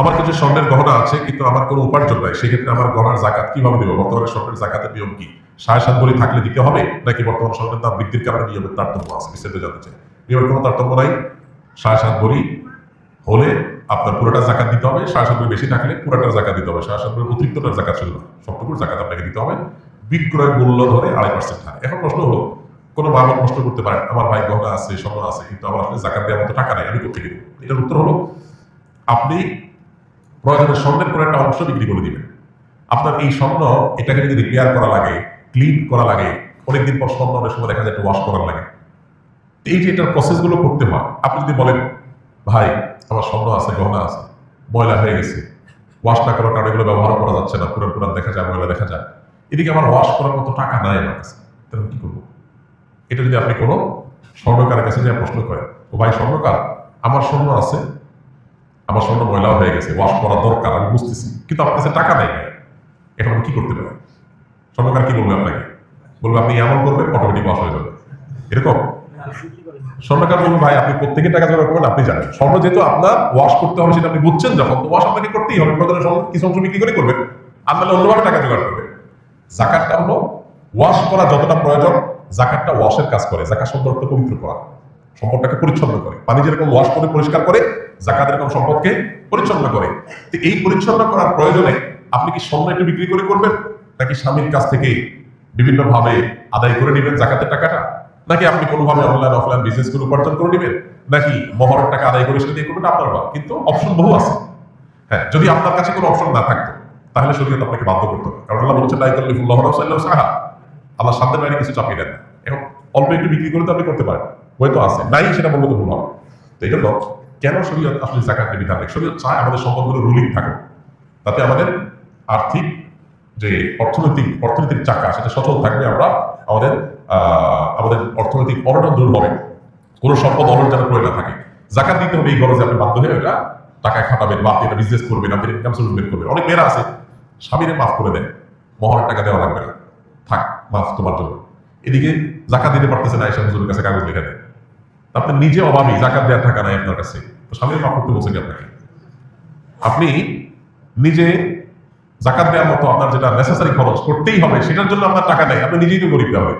আমার কিছু স্বর্ণের গহনা আছে কিন্তু আমার কোনো উপার্জন নাই, সেক্ষেত্রে আমার গহনার জাকাত কিভাবে দেবো? বর্তমানে স্বর্ণের জাকাতের নিয়ম কি? 7.5 ভরি থাকলে দিতে হবে, নাকি বর্তমান স্বর্ণের দাম বৃদ্ধির কারণে নিয়মের তারতম্য আছে? বিস্তারিত জানতে চাই। নিয়মের কোনো তারতম্য নাই। 7.5 ভরি হলে আপনার পুরোটা জাকাত দিতে হবে, 7.5 ভরি বেশি থাকলে পুরোটার জাকাত দিতে হবে। 7.5 ভরি অতিরিক্তটার জাকাত শুধু না, সবটুকুর জাকাত আপনাকে দিতে হবে। বিক্রয় মূল্য ধরে 2.5% হারে। এখন প্রশ্ন হলো, কোনো মা বাবা প্রশ্ন করতে পারেন, আমার ভাই গহনা আছে, স্বর্ণ আছে, কিন্তু আমার আসলে জাকাত দেওয়ার মতো টাকা নেই, আমি কোথেকে দেবো? এটার উত্তর হলো, আপনি প্রয়োজনে স্বর্ণের কোনো একটা অংশ বিক্রি করে দিবেন। আপনার এই স্বর্ণ, এটাকে যদি রিপেয়ার করা লাগে, ক্লিন করা লাগে, অনেকদিন পর স্বর্ণ অনেক সময় দেখা যায় একটু ওয়াশ করার লাগে, এই যে এটার প্রসেসগুলো করতে হয়। আপনি যদি বলেন, ভাই আমার স্বর্ণ আছে, গহনা আছে, ময়লা হয়ে গেছে, ওয়াশ না করার কারণে এগুলো ব্যবহার করা যাচ্ছে না, পুরান পুরান দেখা যায়, ময়লা দেখা যায়, এদিকে আমার ওয়াশ করার মতো টাকা নাই আমার কাছে, তাহলে কি করবো? এটা যদি আপনি কোনো স্বর্ণকারের কাছে যে প্রশ্ন করেন, ও ভাই স্বর্ণকার, আমার স্বর্ণ আছে, আমার স্বর্ণ ময়লা হয়ে গেছে, ওয়াশ করা দরকার, আমি বুঝতেছি, কিন্তু আপনার কাছে টাকা নেই, এখন আমি কি করতে পারি? স্বর্ণকার কি বলবে আপনাকে? বলবে আপনি এমন করবেন, অটোমেটিক ওয়াশ হয়ে যাবে, এরকম? স্বর্ণকার বলবে, ভাই আপনি প্রত্যেকের টাকা জোগাড় করবেন, আপনি জানেন স্বর্ণ যেহেতু আপনার ওয়াশ করতে হবে, সেটা আপনি বুঝছেন যখন, তো ওয়াশ আপনাকে করতেই হবে, প্রয়োজনে স্বর্ণ কিছু অংশ বিক্রি করে করবেন, আপনার অন্যভাবে টাকা জোগাড় করবেন। জাকাতটা হলো ওয়াশ করা যতটা প্রয়োজন, জাকাতটা ওয়াশের কাজ করে। জাকাত শব্দ অর্থ পবিত্র করা, সম্পদটাকে পরিচ্ছন্ন করে। পানি যেরকম ওয়াশ করে পরিষ্কার করে, জাকাত এরকম সম্পদকে পরিচ্ছন্ন করে। তো এই পরিচ্ছন্ন করার প্রয়োজনে আপনি কি স্বর্ণ একটু বিক্রি করে করবেন, নাকি স্বামীর কাছ থেকে বিভিন্ন ভাবে আদায় করে নেবেন জাকাতের টাকাটা, নাকি আপনি কোনোভাবে অনলাইন অফলাইন বিজনেস করে উপার্জন করে নেবেন, নাকি মহরের টাকা আদায় করে সেটা দিয়ে করবেন, আপনার বা কিন্তু অপশন বহু আছে। হ্যাঁ, যদি আপনার কাছে কোনো অপশন না থাকতো, তাহলে শরীয়ত আপনাকে বাধ্য করতো, কারণ আল্লাহ বলেছেন, লা ইউকাল্লিফুল্লাহু নাফসান ইল্লা উসআহা। আল্লাহ সাধ্যের বাইরে কিছু চাপিয়ে দেন না। এখন অল্প একটু বিক্রি করে তো আপনি করতে পারেন, হয়তো আছে, নাই সেটা বলবো তো ভুল হবে। তো এই জন্য কেন শরীয়ত আসলে জাকাতের বিধান নেই? শরীয়ত চায় আমাদের সম্পদগুলো রুলিং থাকে, তাতে আমাদের আর্থিক যে অর্থনৈতিক চাকা, সেটা সচল থাকবে। আমরা আমাদের আমাদের অর্থনৈতিক অনটন দূর হবে, কোনো সম্পদ অনট যেন পড়ে না থাকে। জাকাত দিতে হবে এই গরজে আপনি বাধ্য হয়ে এটা টাকায় খাটাবেন, বা আপনি এটা বিজনেস করবেন, আপনি ইনকাম সোর্স বের করবেন। অনেক মেয়েরা আছে, স্বামীরে মাফ করে দেন, মহরের টাকা দেওয়া লাগবে না, থাক মাফ তোমার জন্য। এদিকে জাকাত দিতে পারতেছে না, এসে হুজুরের কাছে কাগজ লেখা দেন। আপনি নিজে অভাবী, জাকাত দেওয়ার টাকা নাই আপনার কাছে, তো স্বামীর মাফ করতে বলছে কি আপনাকে? আপনি নিজে জাকাত দেওয়ার মতো আপনার যেটা নেসেসারি খরচ করতেই হবে, সেটার জন্য আপনার টাকা নেই, আপনি নিজেই তো গরিব হবে।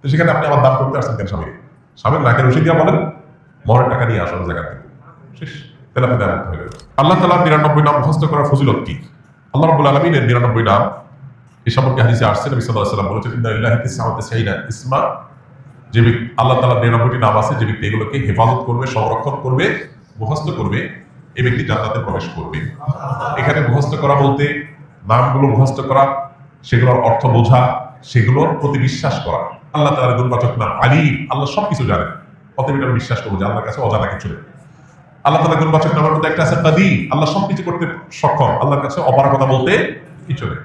তো সেখানে আপনি আমার দাম করতে আসছেন কেন? স্বামীর নাকের রসিদ দিয়া বলেন, মহরের টাকা নিয়ে আসুন জাকাত দিতে, শেষ। তাহলে আপনি দেওয়া হয়ে যাবে। আল্লাহ তাআলার 99 নাম মুখস্থ করার ফজিলত কি? আল্লাহ রাব্বুল আলামিনের 99 নাম, এই সম্পর্কে হাদিসে আসছে, নবী সাল্লাল্লাহু আলাইহি ওয়াসাল্লাম বলেছেন, ইন্না লিল্লাহি 99 ইসমা, যে আল্লাহ তাআলার 99টি নাম আছে, যে ব্যক্তি এগুলোকে হেফাজত করবে, সংরক্ষণ করবে, মুখস্থ করবে, এই ব্যক্তি জান্নাতে প্রবেশ করবে। এখানে মুখস্থ করা বলতে নামগুলো মুখস্থ করা, সেগুলোর অর্থ বোঝা, সেগুলোর প্রতি বিশ্বাস করা। আল্লাহ তাআলার গুণবাচক নাম আলিম, আল্লাহ সবকিছু জানেন, অতএব এটা বিশ্বাস করবো যে আল্লাহর কাছে অজানা কিছু নেই। আল্লাহ তাআলার গুণবাচক নামের মধ্যে একটা আছে কাদির, আল্লাহ সবকিছু করতে সক্ষম, আল্লাহর কাছে অপারগতা বলতে কিছু নেই।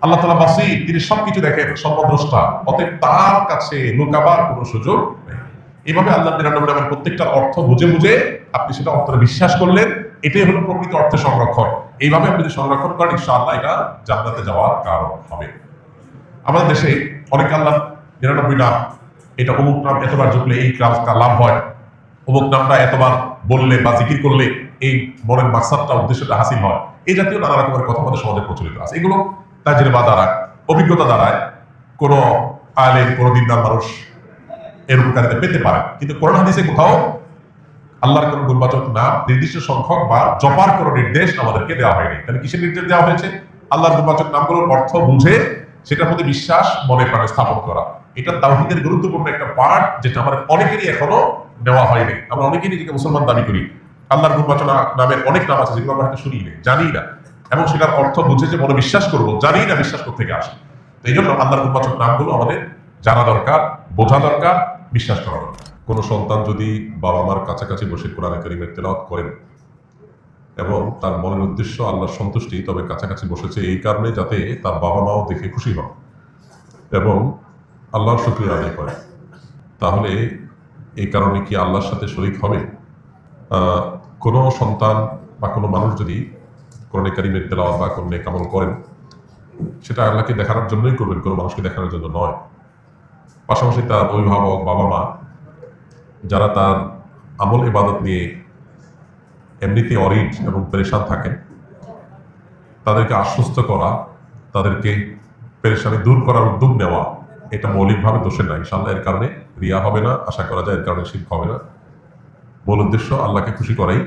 আল্লাহ তাআলা বাসীর, তিনি সবকিছু দেখেন, সর্বদ্রষ্টা, অতএব তার কাছে লুকাবার কোনো সুযোগ নেই। এইভাবে আল্লাহ 99 নামের প্রত্যেকটা অর্থ বুঝে বুঝে আপনি সেটা অর্থে বিশ্বাস করলেন, এটাই হলো প্রকৃত অর্থে সংরক্ষণ। এইভাবে আপনি যদি সংরক্ষণ করেন, ইনশাআল্লাহ এটা জান্নাতে যাওয়ার কারণ হবে। আমাদের দেশে অনেক আল্লাহ 99 নাম, এটা অমুক নাম এতবার জপলে এই লাভ হয়, অমুক নামটা এতবার বললে বা জিকির করলে এই মনের মাকসাদটা, উদ্দেশ্যটা হাসিল হয়, এই জাতীয় নানা রকমের কথা আমাদের সমাজে প্রচলিত আছে। এগুলো তাজরিবা দ্বারা, অভিজ্ঞতা দ্বারায় কোনো আলেম, কোনো দিনদার মানুষ এর উপকারিতা পেতে পারে, কিন্তু কোরআন হাদিসে কোথাও আল্লাহর কোন গুণবাচক নাম নির্দিষ্ট সংখ্যক বা জপার কোন নির্দেশ আমাদেরকে দেওয়া হয়নি। তাহলে কিসের নির্দেশ দেওয়া হয়েছে? আল্লাহর গুণবাচক নামগুলোর অর্থ বুঝে সেটার প্রতি বিশ্বাস মনে প্রাণে স্থাপন করা। এটা তাওহীদের গুরুত্বপূর্ণ একটা পার্ট, যেটা আমাদের অনেকেরই এখনো নেওয়া হয়নি। আমরা অনেকেই নিজেকে মুসলমান দাবি করি, আল্লাহর গুণবাচক নামের অনেক নাম আছে যেগুলো আমরা হয়তো শুনি না, জানি না, এবং সেটার অর্থ বুঝে যে মনে বিশ্বাস করবো, জানি না বিশ্বাস করতে থেকে আসে। তো এই জন্য আল্লাহর গুণবাচক নামগুলো আমাদের জানা দরকার, বোঝা দরকার, বিশ্বাস করা দরকার। কোনো সন্তান যদি বাবা মার কাছাকাছি বসে কোরআনে কারিমের তেলাওয়াত করেন এবং তার মনের উদ্দেশ্য আল্লাহর সন্তুষ্টি, তবে কাছাকাছি বসেছে এই কারণে যাতে তার বাবা মাও দেখে খুশি হন এবং আল্লাহর শুকরিয়া আদায় করে, তাহলে এই কারণে কি আল্লাহর সাথে শরীক হবে? কোনো সন্তান বা কোনো মানুষ যদি কোরআনে কারিমের তেলাওয়াত বা কোনো নেক আমল করেন, সেটা আল্লাহকে দেখানোর জন্যই করবেন, কোনো মানুষকে দেখানোর জন্য নয়। পাশাপাশি তার অভিভাবক, বাবা মা, যারা তার আমল ইবাদত নিয়ে এমনিতে অরিড এবং পেরেশান থাকেন, তাদেরকে আশ্বস্ত করা, তাদেরকে পেরেশানি দূর করার উদ্যোগ নেওয়া, এটা মৌলিকভাবে দোষের না। ইনশাআল্লাহ এর কারণে রিয়া হবে না, আশা করা যায় এর কারণে শিরক হবে না। মূল উদ্দেশ্য আল্লাহকে খুশি করাই,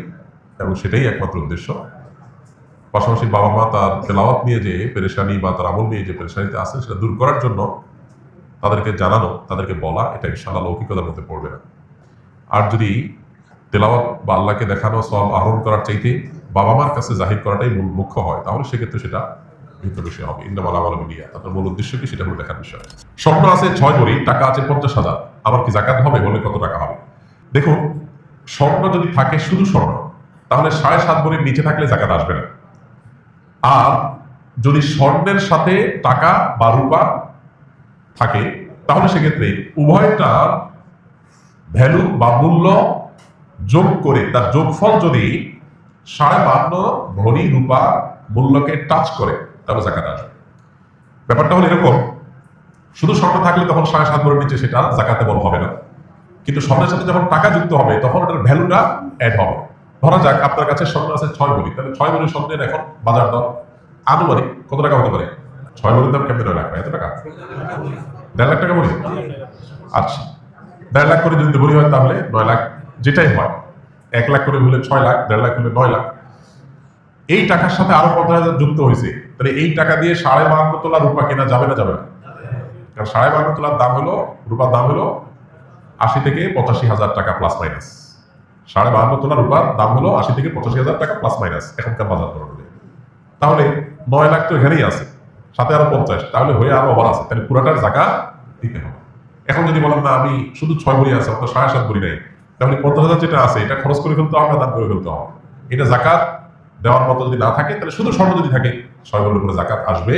এবং সেটাই একমাত্র উদ্দেশ্য। পাশাপাশি বাবা মা তার তেলাওয়াত নিয়ে যে পেরেশানি বা তার আমল নিয়ে যে পেরেশানিতে আছে সেটা দূর করার জন্য তাদেরকে জানানো, তাদেরকে বলা, এটা ইনশাআল্লাহ লৌকিকতার মধ্যে পড়বে না। আর যদি তেলাওয়াত বা আল্লাহকে দেখানো সওয়াব আহরণ করার চাইতে বাবা মার কাছে জাহির করাটাই মূল মুখ্য হয়, তাহলে সেক্ষেত্রে সেটা ভিন্ন বিষয় হবে। ইন্নামাল আমালু বিনিয়াত, আপনার মূল উদ্দেশ্য কি সেটা হলো দেখার বিষয়। স্বর্ণ আছে 6 ভরি, টাকা আছে 50,000, আবার কি জাকাত হবে? বলে কত টাকা হবে? দেখুন, স্বর্ণ যদি থাকে শুধু স্বর্ণ, তাহলে 7.5 ভরির নিচে থাকলে জাকাত আসবে না। আর যদি স্বর্ণের সাথে টাকা বা রূপা থাকে, তাহলে সেক্ষেত্রে উভয়টা ভ্যালু বা মূল্য যোগ করে তার যোগফল যদি 52.5 ভরি রূপা মূল্যকে টাচ করে, তাহলে জাকাত আসবে। ব্যাপারটা হলো এরকম, শুধু স্বর্ণ থাকলে তখন 7.5 ভরির নিচে সেটা জাকাতে বল হবে না, কিন্তু স্বর্ণের সাথে যখন টাকা যুক্ত হবে তখন ওটার ভ্যালুটা অ্যাড হবে। ধরা যাক আপনার কাছে স্বর্ণ আছে 6 ভরি, তাহলে 6 ভরি স্বর্ণের এখন বাজার দর আনুমানিক কত টাকা হতে পারে? 6 ভরির দাম কেমন 9 লাখ, এত টাকা? 1.5 লাখ টাকা ভরি? আচ্ছা, 1.5 লাখ করে যদি ভরি হয় তাহলে 9 লাখ, যেটাই হয় 1 লাখ করে হলে 6 লাখ, 1.5 লাখ হলে 9 লাখ। এই টাকার সাথে আরো 50,000 যুক্ত হয়েছে, তাহলে এই টাকা দিয়ে 52.5 তোলা রূপা কেনা যাবে না যাবে না? কারণ 52.5 তোলার দাম হলো, রূপার দাম হলো 80 থেকে 85,000 টাকা প্লাস মাইনাস। 52.5 তোলা রূপার দাম হলো 80 থেকে 85,000 টাকা প্লাস মাইনাস এখনকার বাজার দর অনুযায়ী। তাহলে 9 লাখ তো এখানেই আছে, সাথে আরো 50, তাহলে হয়ে আরো ওভার আছে, তাহলে পুরাটার জাকাত দিতে হবে। এখন যদি বলেন না আমি শুধু 6 ভরি আছে, আপনার 7.5 ভরি নাই, তাহলে 50,000 যেটা আছে এটা খরচ করে ফেলতে হবে, দান করে ফেলতে হবে। এটা জাকাত দেওয়ার মতো যদি না থাকে, তাহলে শুধু স্বর্ণ যদি থাকে 6 ভরির উপরে জাকাত আসবে